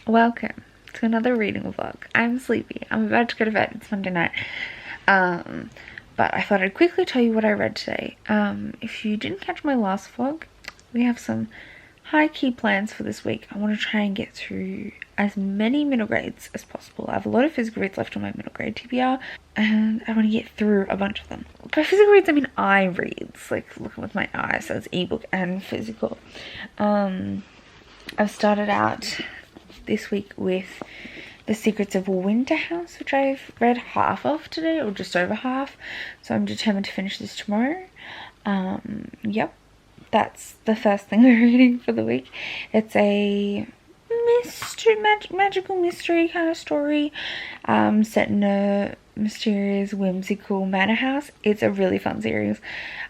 Welcome to another reading vlog. I'm sleepy. I'm about to go to bed. It's Monday night. But I thought I'd quickly tell you what I read today. If you didn't catch my last vlog, we have some high-key plans for this week. I want to try and get through as many middle grades as possible. I have a lot of physical reads left on my middle grade TBR, and I want to get through a bunch of them. By physical reads, I mean eye reads, like looking with my eyes, so it's ebook and physical. I've started out this week with The Secrets of Winter House, which I've read half of today, or just over half, so I'm determined to finish this tomorrow. Yep, that's the first thing we're reading for the week. It's a mystery, magical mystery kind of story, set in a mysterious, whimsical manor house. It's a really fun series.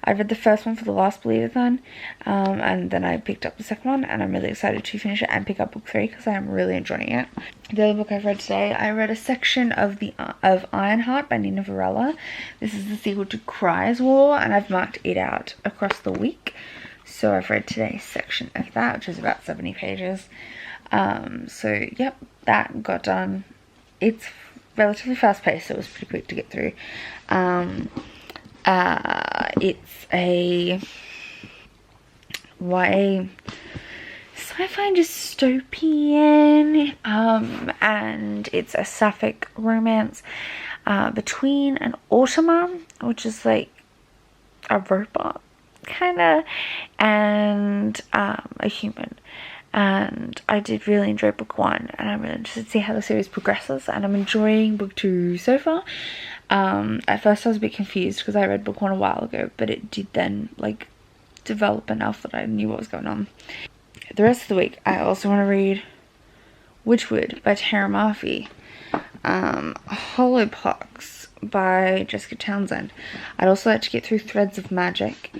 I read the first one for the last Believathon, and then I picked up the second one, and I'm really excited to finish it and pick up book 3 because I am really enjoying it. The other book I've read today, I read a section of Ironheart by Nina Varela. This is the sequel to Cry's War, and I've marked it out across the week. So I've read today's section of that, which is about 70 pages. So yep, that got done. It's relatively fast paced, so it was pretty quick to get through. It's a YA sci-fi dystopian, and it's a sapphic romance between an automa, which is like a robot kinda, and a human. And I did really enjoy book 1, and I'm really interested to see how the series progresses, and I'm enjoying book 2 so far. At first I was a bit confused because I read book 1 a while ago, but it did then like develop enough that I knew what was going on. The rest of the week I also want to read Witchwood by Tara Murphy, Hollowpox by Jessica Townsend. I'd also like to get through Threads of Magic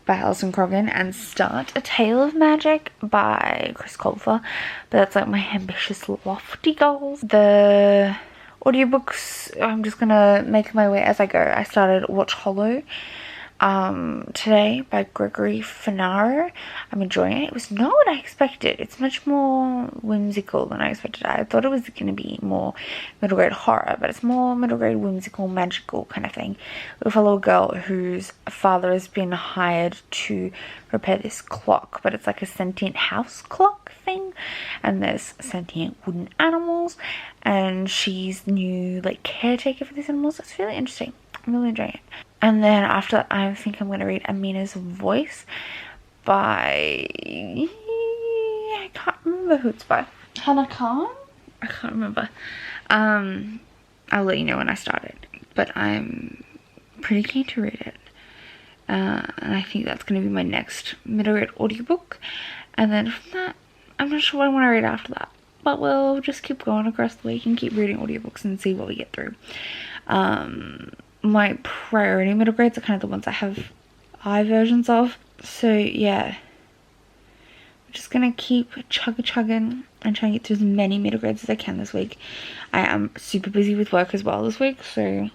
by Alison Croggan and start A Tale of Magic by Chris Colfer, but that's like my ambitious, lofty goals. The audiobooks, I'm just gonna make my way as I go. I started Watch Hollow today by Gregory Finaro. I'm enjoying it. It was not what I expected. It's much more whimsical than I expected. I thought it was going to be more middle grade horror, but it's more middle grade whimsical, magical kind of thing. We follow a girl whose father has been hired to repair this clock, but it's like a sentient house clock thing, and there's sentient wooden animals, and she's the new like caretaker for these animals. It's really interesting. I'm really enjoying it. And then after that, I think I'm going to read Amina's Voice by... I can't remember who it's by. Hannah Khan? I can't remember. I'll let you know when I start it. But I'm pretty keen to read it. And I think that's going to be my next middle grade audiobook. And then from that, I'm not sure what I want to read after that. But we'll just keep going across the week and keep reading audiobooks and see what we get through. My priority middle grades are kind of the ones I have eye versions of. So yeah, I'm just gonna keep chugging and try and get through as many middle grades as I can this week. I am super busy with work as well this week, so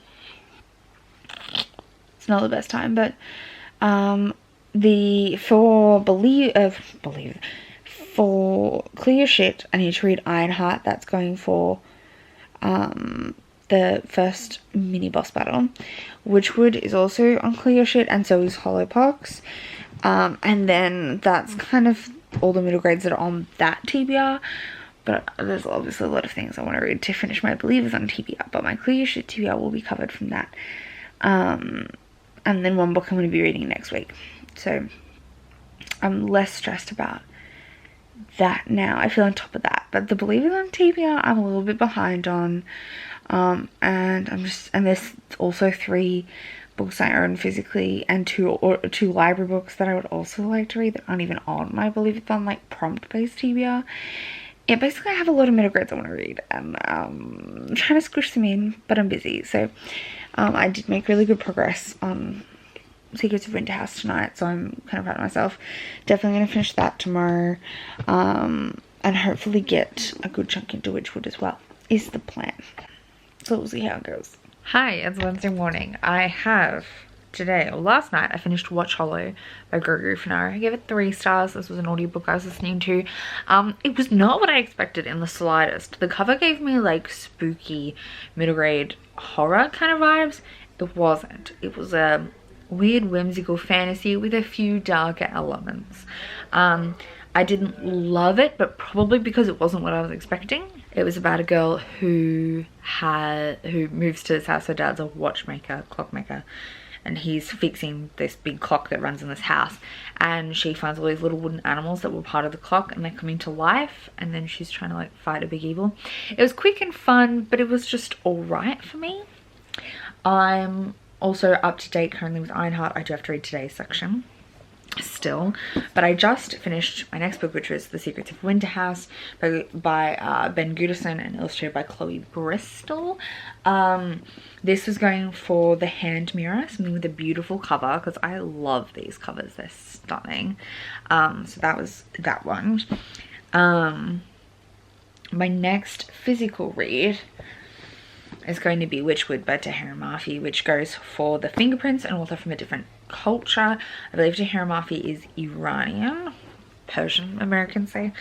it's not the best time. But for ClearUrShit, I need to read Ironheart. That's going for the first mini boss battle. Witchwood is also on ClearUrShit, and so is Hollowpox. And then that's kind of all the middle grades that are on that TBR. But there's obviously a lot of things I want to read to finish my Believathon TBR. But my ClearUrShit TBR will be covered from that. And then one book I'm going to be reading next week. So I'm less stressed about that now. I feel on top of that. But the Believathon TBR I'm a little bit behind on. And there's also 3 books I own physically and two library books that I would also like to read that aren't even on my Believathon, like prompt-based TBR. Yeah, basically I have a lot of middle grades I want to read, and I'm trying to squish them in, but I'm busy. So I did make really good progress on Secrets of Winter House tonight, so I'm kind of proud of myself. Definitely going to finish that tomorrow, and hopefully get a good chunk into Witchwood as well, is the plan. So we'll see how it goes. Hi, it's Wednesday morning. I have today, or last night, I finished Watch Hollow by Gregory Finaro. I gave it 3 stars. This was an audiobook I was listening to. It was not what I expected in the slightest. The cover gave me like spooky middle grade horror kind of vibes. It wasn't. It was a weird whimsical fantasy with a few darker elements. I didn't love it, but probably because it wasn't what I was expecting. It was about a girl who moves to this house. Her dad's a watchmaker, clockmaker, and he's fixing this big clock that runs in this house, and she finds all these little wooden animals that were part of the clock, and they're coming to life, and then she's trying to like fight a big evil. It was quick and fun, but it was just all right for me. I'm also up to date currently with Ironheart. I do have to read today's section still, but I just finished my next book, which was The Secrets of Winter House by Ben Gutterson and illustrated by Chloe Bristol. This was going for the hand mirror, something with a beautiful cover, because I love these covers, they're stunning. So that was that one. My next physical read is going to be Witchwood by Tahira Mafi, which goes for the fingerprints, an author from a different culture. I believe Tahira Mafi is Iranian, Persian, Americans say.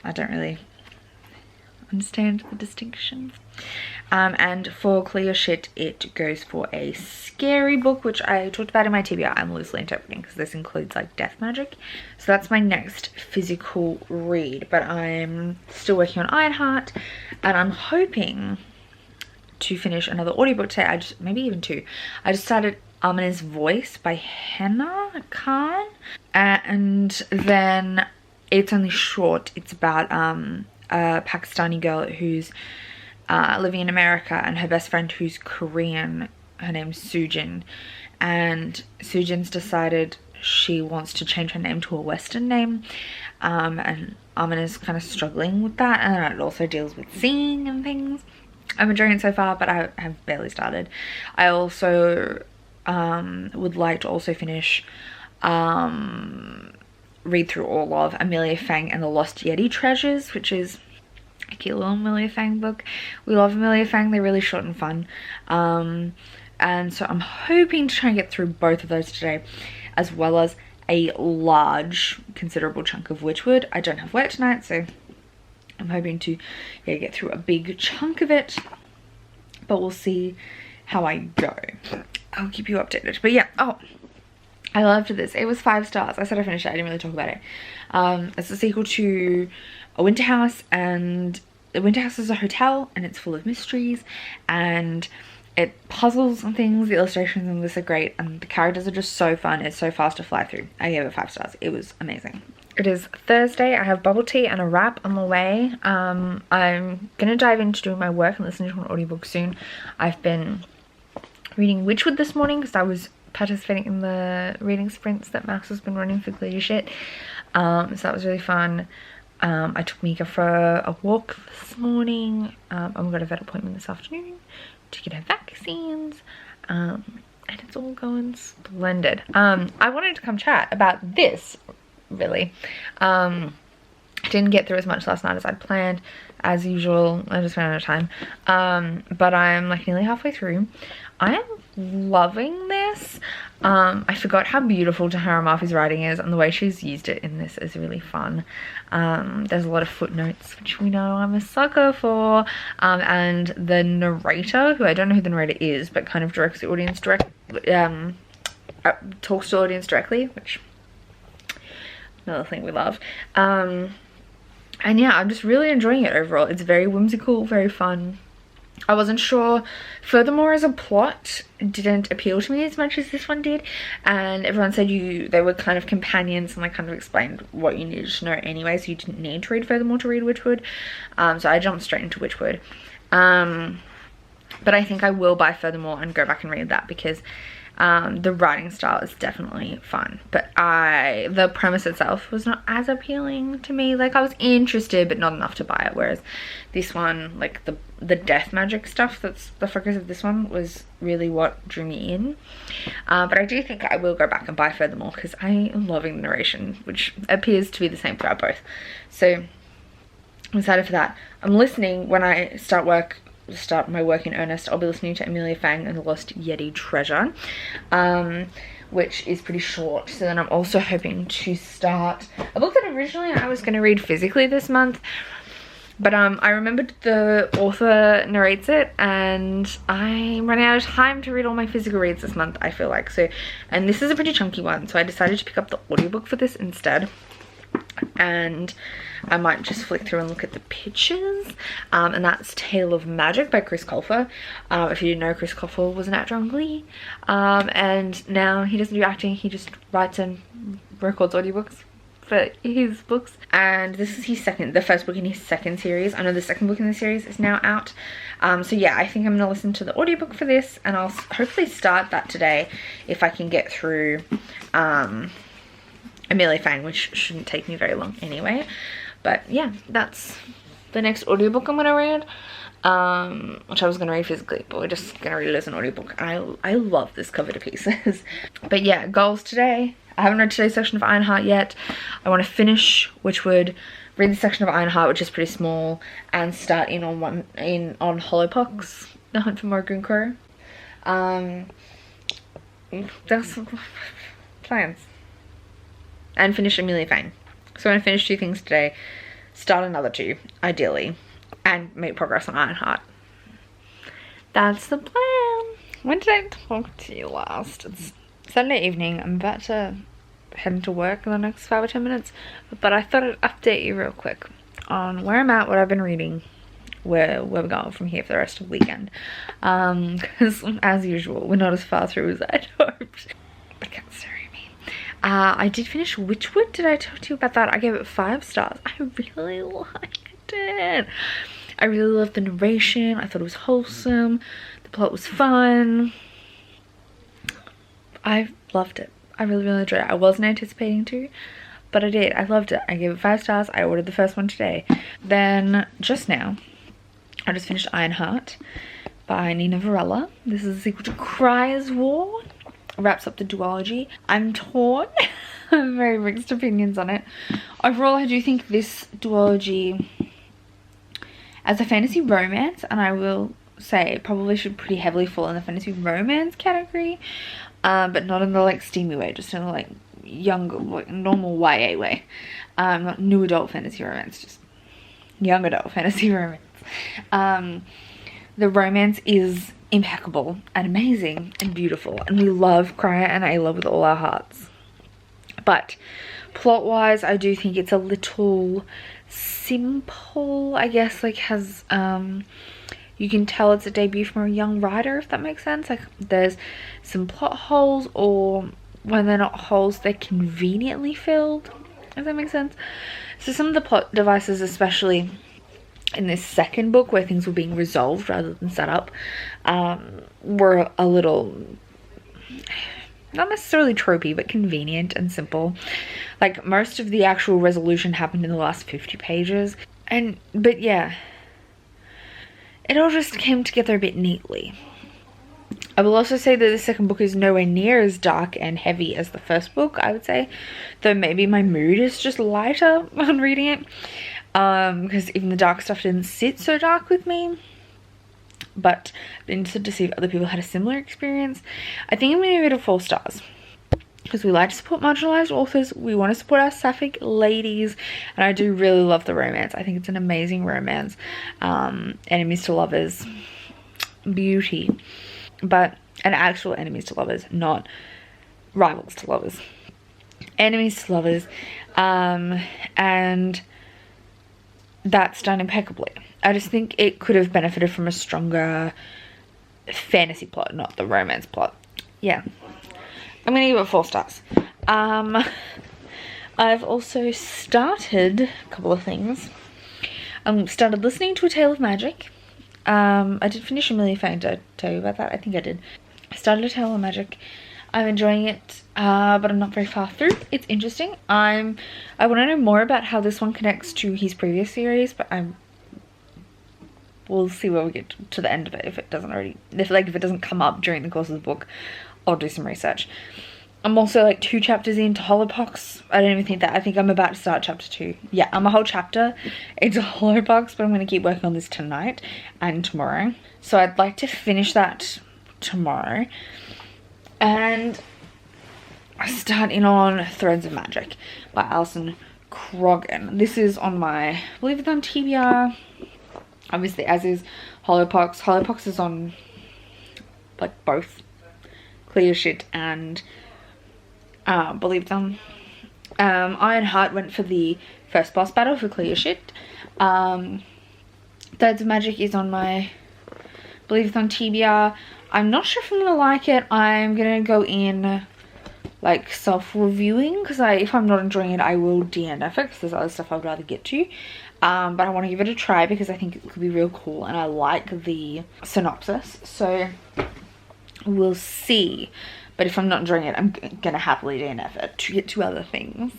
I don't really understand the distinctions. And for ClearUrShit, it goes for a scary book, which I talked about in my TBR. I'm loosely interpreting because this includes like death magic. So that's my next physical read, but I'm still working on Ironheart, and I'm hoping to finish another audiobook today. Maybe even 2. I just started Amina's Voice by Henna Khan, and then it's only short. It's about a Pakistani girl who's living in America, and her best friend who's Korean, her name's Sujin, and Sujin's decided she wants to change her name to a Western name, and Amina's kind of struggling with that, and it also deals with seeing and things. I'm enjoying it so far, but I have barely started. I also would like to also finish read through all of Amelia Fang and the Lost Yeti Treasures, which is a cute little Amelia Fang book. We love Amelia Fang, they're really short and fun. And so I'm hoping to try and get through both of those today, as well as a large, considerable chunk of Witchwood. I don't have work tonight, so I'm hoping to get through a big chunk of it, but we'll see how I go. I'll keep you updated. But yeah, I loved this. It was 5 stars. I said I finished it. I didn't really talk about it. It's a sequel to A Winter House, and the Winter House is a hotel, and it's full of mysteries, and it puzzles and things. The illustrations in this are great, and the characters are just so fun. It's so fast to fly through. I gave it 5 stars. It was amazing. It is Thursday. I have bubble tea and a wrap on the way. I'm gonna dive into doing my work and listening to an audiobook soon. I've been reading Witchwood this morning because I was participating in the reading sprints that Max has been running for ClearUrShit. So that was really fun. I took Mika for a walk this morning. I've got a vet appointment this afternoon to get her vaccines. And it's all going splendid. I wanted to come chat about this, really. I didn't get through as much last night as I'd planned. As usual, I just ran out of time. But I'm like nearly halfway through. I am loving this. I forgot how beautiful Tahira Mafi's writing is, and the way she's used it in this is really fun. There's a lot of footnotes, which we know I'm a sucker for. And the narrator, who I don't know who the narrator is, but kind of directs the audience talks to the audience directly, which another thing we love. And yeah, I'm just really enjoying it overall. It's very whimsical, very fun. I wasn't sure. Furthermore, as a plot, didn't appeal to me as much as this one did, and everyone said they were kind of companions, and they kind of explained what you needed to know anyway, so you didn't need to read Furthermore to read Witchwood. So I jumped straight into Witchwood. But I think I will buy Furthermore and go back and read that, because the writing style is definitely fun, but the premise itself was not as appealing to me. Like, I was interested, but not enough to buy it, whereas this one, like the death magic stuff that's the focus of this one, was really what drew me in. But I do think I will go back and buy Furthermore, because I am loving the narration, which appears to be the same throughout both. So I'm excited for that. I'm listening when I start work start my work in earnest, I'll be listening to Amelia Fang and the Lost Yeti Treasure, which is pretty short. So then I'm also hoping to start a book that originally I was going to read physically this month, but I remembered the author narrates it and I'm running out of time to read all my physical reads this month, I feel like. So, and this is a pretty chunky one, so I decided to pick up the audiobook for this instead. And I might just flick through and look at the pictures, and that's Tale of Magic by Chris Colfer. If you didn't know, Chris Colfer was an actor on Glee, and now he doesn't do acting, he just writes and records audiobooks for his books. And this is the first book in his second series. I know the second book in the series is now out, so yeah, I think I'm gonna listen to the audiobook for this, and I'll hopefully start that today if I can get through Amelia Fang, which shouldn't take me very long anyway. But yeah, that's the next audiobook I'm gonna read, which I was gonna read physically, but we're just gonna read it as an audiobook. And I love this cover to pieces. But yeah, goals today. I haven't read today's section of Ironheart yet. I want to finish Witchwood, read the section of Ironheart, which is pretty small, and start in on Hollowpox, The Hunt for Morgan Crow. That's plans. And finish Amelia Fang. So I'm going to finish 2 things today, start another 2, ideally, and make progress on Ironheart. That's the plan. When did I talk to you last? It's Sunday evening. I'm about to head into work in the next 5 or 10 minutes, but I thought I'd update you real quick on where I'm at, what I've been reading, where we're going from here for the rest of the weekend. Because as usual, we're not as far through as I'd hoped. I can't stare. I did finish Witchwood. Did I talk to you about that? I gave it 5 stars. I really liked it. I really loved the narration. I thought it was wholesome. The plot was fun. I loved it. I really enjoyed it. I wasn't anticipating to, but I did. I loved it. I gave it 5 stars. I ordered the first one today. Then just now, I just finished Ironheart by Nina Varela. This is a sequel to Cry's War. Wraps up the duology. I'm torn. I have very mixed opinions on it. Overall, I do think this duology as a fantasy romance, and I will say it probably should pretty heavily fall in the fantasy romance category, but not in the like steamy way, just in the like younger, like normal YA way. Not new adult fantasy romance, just young adult fantasy romance. The romance is impeccable and amazing and beautiful, and we love Cryer and Ayla with all our hearts. But plot wise, I do think it's a little simple, I guess. Like, has you can tell it's a debut from a young writer, if that makes sense. Like, there's some plot holes, or when they're not holes, they're conveniently filled, if that makes sense. So some of the plot devices, especially in this second book where things were being resolved rather than set up, were a little, not necessarily tropey, but convenient and simple. Like, most of the actual resolution happened in the last 50 pages. But yeah, it all just came together a bit neatly. I will also say that the second book is nowhere near as dark and heavy as the first book, I would say. Though maybe my mood is just lighter on reading it. Because even the dark stuff didn't sit so dark with me. But I'm interested to see if other people had a similar experience. I think I'm going to give it a 4 stars. Because we like to support marginalized authors. We want to support our sapphic ladies. And I do really love the romance. I think it's an amazing romance. Enemies to lovers. Beauty. But an actual enemies to lovers, not rivals to lovers. Enemies to lovers. And that's done impeccably. I just think it could have benefited from a stronger fantasy plot, not the romance plot. Yeah. I'm gonna give it 4 stars. I've also started a couple of things. Started listening to A Tale of Magic. I did finish Amelia Fang. Did I tell you about that? I think I did. I started A Tale of Magic. I'm enjoying it, but I'm not very far through. It's interesting. I want to know more about how this one connects to his previous series, but we'll see where we get to the end of it. If it doesn't come up during the course of the book, I'll do some research. I'm also like 2 chapters into Hollowpox. I don't even think that. I think I'm about to start chapter 2. Yeah, I'm a whole chapter into Hollowpox, but I'm going to keep working on this tonight and tomorrow. So I'd like to finish that tomorrow. And I start in on Threads of Magic by Alison Croggan. This is on my Believathon TBR. Obviously, as is Hollowpox. Hollowpox is on like both ClearUrShit and Believathon. Ironheart went for the first boss battle for ClearUrShit. Threads of Magic is on my Believathon TBR. I'm not sure if I'm gonna like it. I'm gonna go in like self-reviewing, because if I'm not enjoying it, I will DNF it, because there's other stuff I'd rather get to. But I want to give it a try because I think it could be real cool, and I like the synopsis, so we'll see. But if I'm not enjoying it, I'm gonna happily DNF it to get to other things.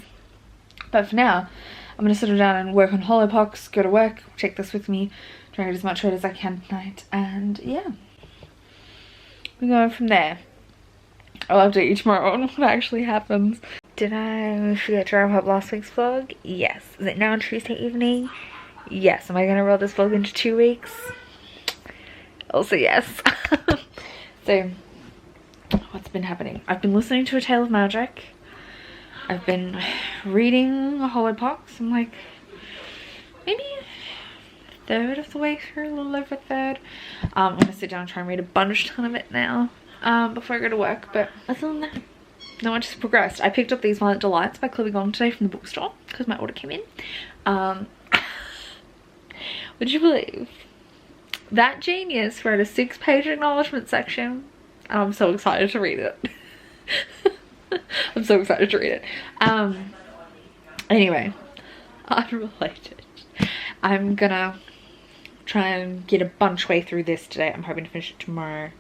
But for now, I'm gonna settle down and work on Hollowpox, go to work, take this with me, try and get as much read as I can tonight, and yeah, we're going from there. I'll update you tomorrow on what actually happens. Did I forget to wrap up last week's vlog? Yes. Is it now Tuesday evening? Yes. Am I going to roll this vlog into 2 weeks? Also yes. So, what's been happening? I've been listening to A Tale of Magic. I've been reading Hollowpox. I'm like maybe a third of the way through, a little over a third. I'm going to sit down and try and read a ton of it now. Before I go to work, but other than that, not much has progressed. I picked up these Violent Delights by Chloe Gong today from the bookstore because my order came in. Would you believe that genius wrote a 6-page acknowledgement section, and I'm so excited to read it. I'm so excited to read it. Anyway, unrelated. I'm gonna try and get a bunch way through this today. I'm hoping to finish it tomorrow.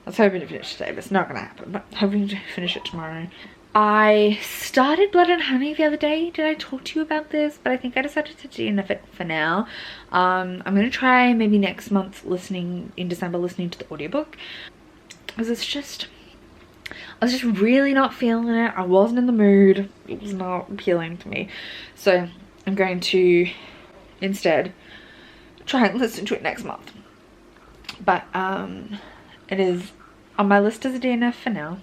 I was hoping to finish today, but it's not gonna happen. But hoping to finish it tomorrow. I started Blood and Honey the other day. Did I talk to you about this? But I think I decided to DNF it for now. I'm gonna try maybe next month in December listening to the audiobook. Because I was just really not feeling it. I wasn't in the mood. It was not appealing to me. So I'm going to instead try and listen to it next month. But it is on my list as a DNF for now.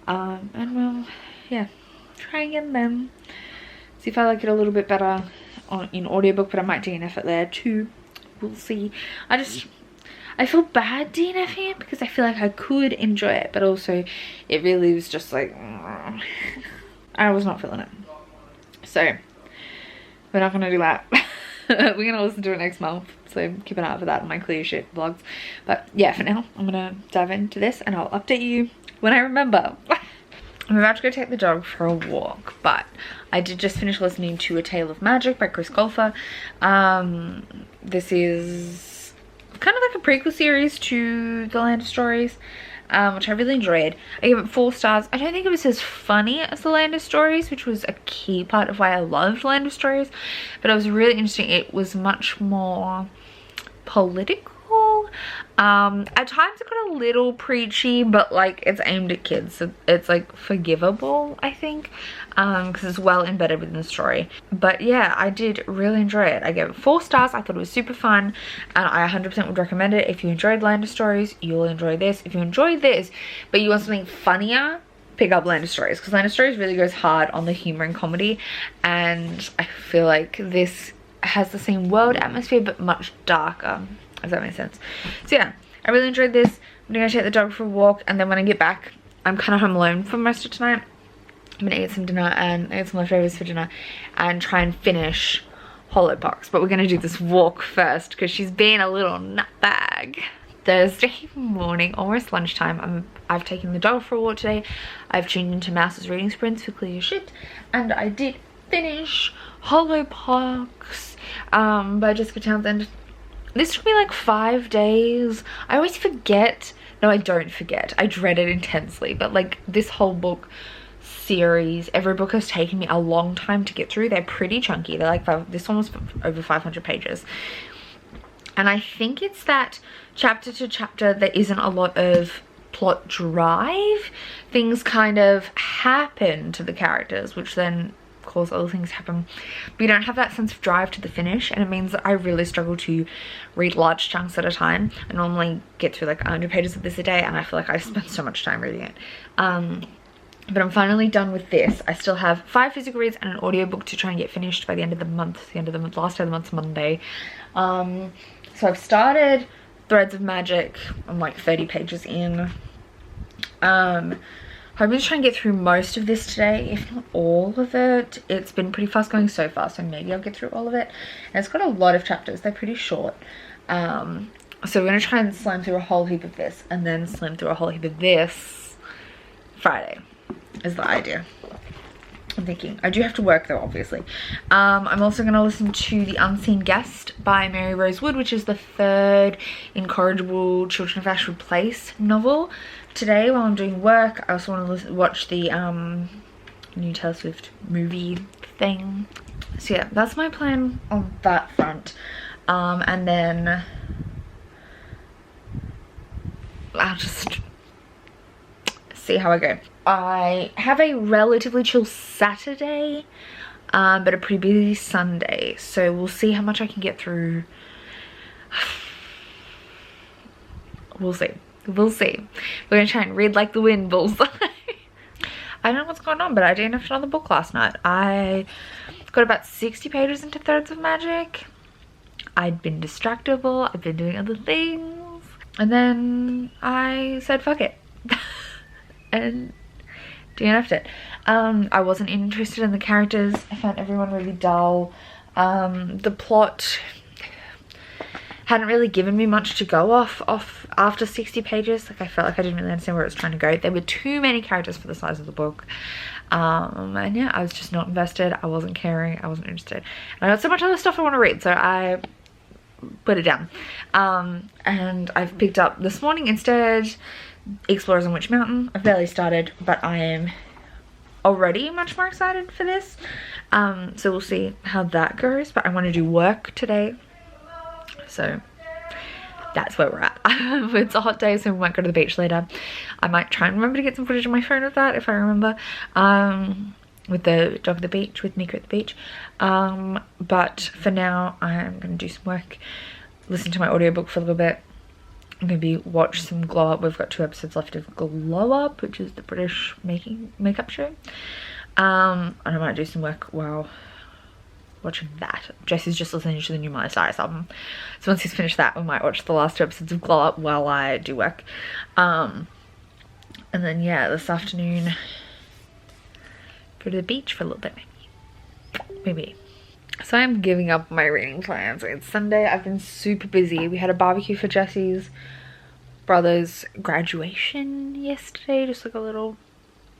And we'll, yeah, try again then. See if I like it a little bit better in audiobook, but I might DNF it there too. We'll see. I feel bad DNFing it because I feel like I could enjoy it, but also it really was just like, I was not feeling it. So, we're not gonna do that. We're gonna listen to it next month, so keep an eye out for that on my ClearUrShit vlogs. But yeah, for now I'm gonna dive into this and I'll update you when I remember. I'm about to go take the dog for a walk, but I did just finish listening to A Tale of Magic by Chris Colfer. This is kind of like a prequel series to The Land of Stories, which I really enjoyed. I gave it 4 stars. I don't think it was as funny as The Land of Stories, which was a key part of why I loved Land of Stories, but it was really interesting. It was much more political. At times it got a little preachy, but like it's aimed at kids, so it's like forgivable, I think, because it's well embedded within the story. But yeah, I did really enjoy it. I gave it 4 stars. I thought it was super fun, and I 100% would recommend it. If you enjoyed Land of Stories, you'll enjoy this. If you enjoyed this but you want something funnier, pick up Land of Stories, because Land of Stories really goes hard on the humor and comedy, and I feel like this has the same world atmosphere but much darker, if that makes sense. So yeah, I really enjoyed this. I'm gonna go take the dog for a walk, and then when I get back, I'm kind of home alone for most of tonight. I'm gonna eat some dinner and eat some leftovers for dinner and try and finish Hollowpox. But we're gonna do this walk first because she's being a little nutbag. Thursday morning, almost lunchtime. I've taken the dog for a walk today. I've tuned into Mouse's reading sprints for ClearUrShit, and I did finish Hollowpox by Jessica Townsend. This took me like 5 days. I always forget. No, I don't forget. I dread it intensely. But like this whole book series, every book has taken me a long time to get through. They're pretty chunky. They're like this one was over 500 pages. And I think it's that chapter to chapter there isn't a lot of plot drive. Things kind of happen to the characters, which then cause other things to happen, but you don't have that sense of drive to the finish, and it means that I really struggle to read large chunks at a time. I normally get through like 100 pages of this a day, and I feel like I spent so much time reading it. But I'm finally done with this. I still have 5 physical reads and an audiobook to try and get finished by the end of the month. Last day of the month's Monday. So I've started Threads of Magic. I'm like 30 pages in. I'm going to try and get through most of this today, if not all of it. It's been pretty fast going so far, so maybe I'll get through all of it. And it's got a lot of chapters. They're pretty short. So we're going to try and slam through a whole heap of this, and then slam through a whole heap of this Friday is the idea. I'm thinking. I do have to work though, obviously. I'm also going to listen to The Unseen Guest by Mary Rose Wood, which is the 3rd Incorrigible Children of Ashwood Place novel. Today, while I'm doing work, I also want to watch the new Taylor Swift movie thing. So yeah, that's my plan on that front. And then I'll just see how I go. I have a relatively chill Saturday, but a pretty busy Sunday, so we'll see how much I can get through. We'll see. We'll see. We're gonna try and read like the wind, bullseye. I don't know what's going on, but I didn't finish another book last night. I got about 60 pages into Threads of Magic. I'd been distractible. I've been doing other things. And then I said, fuck it. And DNF'd it. I wasn't interested in the characters. I found everyone really dull. The plot hadn't really given me much to go off after 60 pages. Like, I felt like I didn't really understand where it was trying to go. There were too many characters for the size of the book. And yeah, I was just not invested. I wasn't caring. I wasn't interested. And I got so much other stuff I want to read, so I put it down. And I've picked up this morning instead Explorers on Witch Mountain. I've barely started, but I am already much more excited for this. So we'll see how that goes. But I want to do work today. So that's where we're at. It's a hot day, so we might go to the beach later. I might try and remember to get some footage on my phone of that if I remember. With the dog at the beach, with Mika at the beach. But for now, I'm going to do some work, listen to my audiobook for a little bit, and maybe watch some Glow Up. We've got 2 episodes left of Glow Up, which is the British makeup show. And I might do some work while watching that. Jesse's just listening to the new Miley Cyrus album, so once he's finished that, we might watch the last 2 episodes of Glow Up while I do work. And then yeah, this afternoon go to the beach for a little bit, maybe. So I'm giving up my reading plans. It's Sunday. I've been super busy. We had a barbecue for Jesse's brother's graduation yesterday, just like a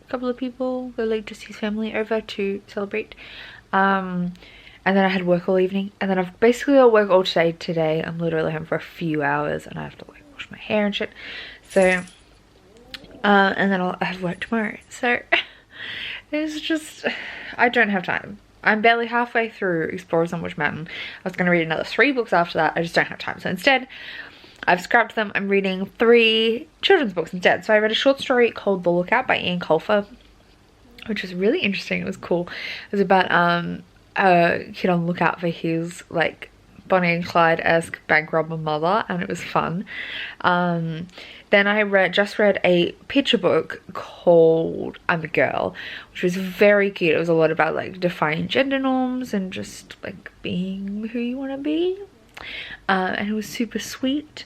couple of people, like just his family over to celebrate. And then I had work all evening, and then I've basically got work all today. I'm literally home for a few hours, and I have to like wash my hair and shit. So and then I have work tomorrow, so it's just, I don't have time. I'm barely halfway through Explorers on Witch Mountain. I was going to read another 3 books after that. I just don't have time, so instead I've scrapped them. I'm reading 3 children's books instead. So I read a short story called The Lookout by Ian Colfer, which was really interesting. It was cool. It was about a kid on the lookout for his like Bonnie and Clyde-esque bank robber mother, and it was fun. Then I just read a picture book called I'm a Girl, which was very cute. It was a lot about like defying gender norms and just like being who you want to be, and it was super sweet.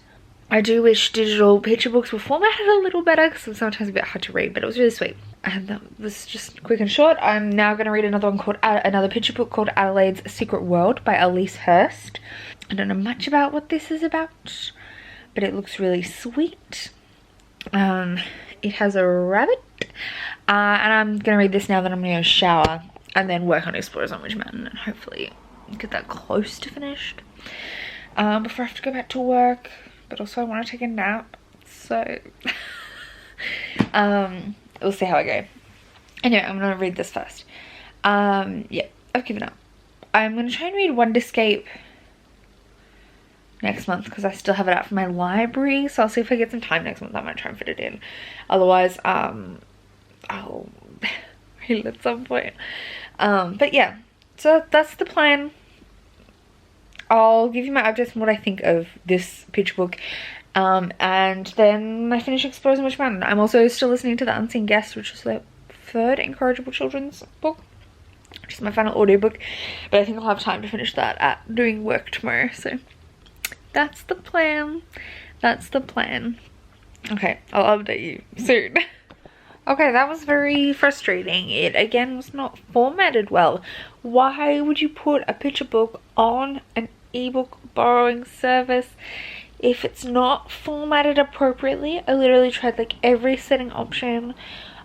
I do wish digital picture books were formatted a little better, because it's sometimes a bit hard to read, but it was really sweet. And that was just quick and short. I'm now going to read another one called another picture book called Adelaide's Secret World by Elise Hurst. I don't know much about what this is about, but it looks really sweet. It has a rabbit, and I'm going to read this now that I'm going to shower and then work on Explorers on Witch Mountain and hopefully get that close to finished before I have to go back to work. But also I want to take a nap, so we'll see how I go. Anyway, I'm going to read this first. Yeah, I've given up. I'm going to try and read Wonderscape next month because I still have it out from my library. So I'll see if I get some time next month. I might try and fit it in. Otherwise, I'll read it at some point. But yeah, so that's the plan. I'll give you my updates on what I think of this picture book. And then I finish Explorers in Witch Mountain. I'm also still listening to The Unseen Guest, which is the 3rd incorrigible children's book, which is my final audiobook. But I think I'll have time to finish that at doing work tomorrow. So that's the plan. That's the plan. Okay, I'll update you soon. Okay, that was very frustrating. It again was not formatted well. Why would you put a picture book on an ebook borrowing service if it's not formatted appropriately? I literally tried like every setting option,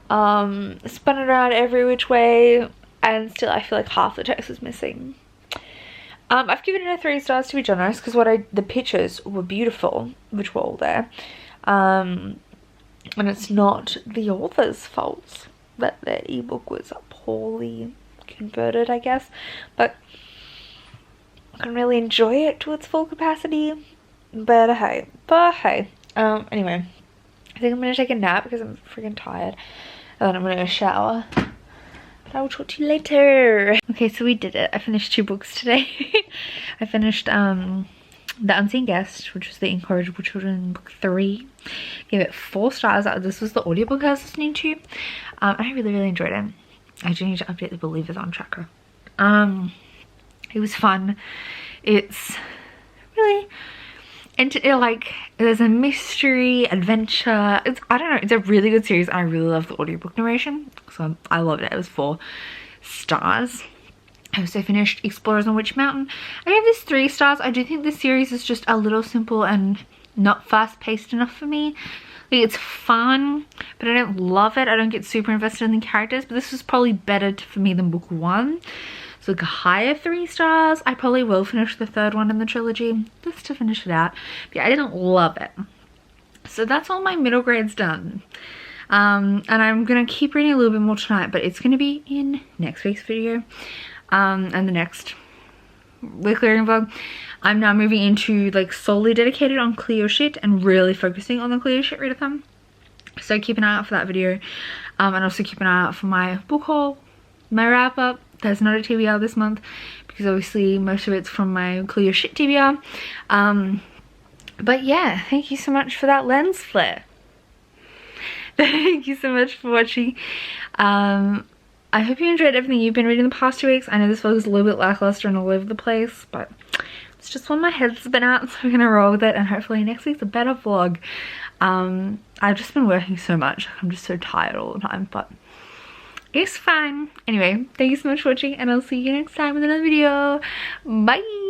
spun it around every which way, and still I feel like half the text is missing. I've given it a 3 stars to be generous because the pictures were beautiful, which were all there. And it's not the author's fault that their ebook was poorly converted, I guess. But I can really enjoy it to its full capacity. But hey. Anyway, I think I'm going to take a nap because I'm freaking tired. And then I'm going to shower. But I will talk to you later. Okay, so we did it. I finished 2 books today. I finished The Unseen Guest, which was the Incorrigible Children book 3. Gave it 4 stars. This was the audiobook I was listening to. I really enjoyed it. I do need to update the Believathon tracker. It was fun. It's really, and like there's a mystery adventure. I don't know, it's a really good series and I really love the audiobook narration, so I loved it. It was 4 stars. I also finished Explorers on Witch Mountain. I gave this 3 stars. I do think this series is just a little simple and not fast-paced enough for me. Like, it's fun, but I don't love it. I don't get super invested in the characters, but this was probably better for me than book 1. So like a higher 3 stars. I probably will finish the 3rd one in the trilogy just to finish it out. But yeah, I didn't love it. So that's all my middle grades done. And I'm gonna keep reading a little bit more tonight, but it's gonna be in next week's video. And the next week clearing vlog. I'm now moving into like solely dedicated on ClearUrShit and really focusing on the ClearUrShit readathon. So keep an eye out for that video. And also keep an eye out for my book haul, my wrap up. There's not a TBR this month because obviously most of it's from my ClearUrShit TBR. But yeah, thank you so much for that lens flare. Thank you so much for watching. I hope you enjoyed everything you've been reading the past 2 weeks. I know this vlog is a little bit lackluster and all over the place, but it's just when my head's been out, so we're gonna roll with it, and hopefully next week's a better vlog. I've just been working so much. I'm just so tired all the time, but it's fine. Anyway, thank you so much for watching, and I'll see you next time with another video. Bye!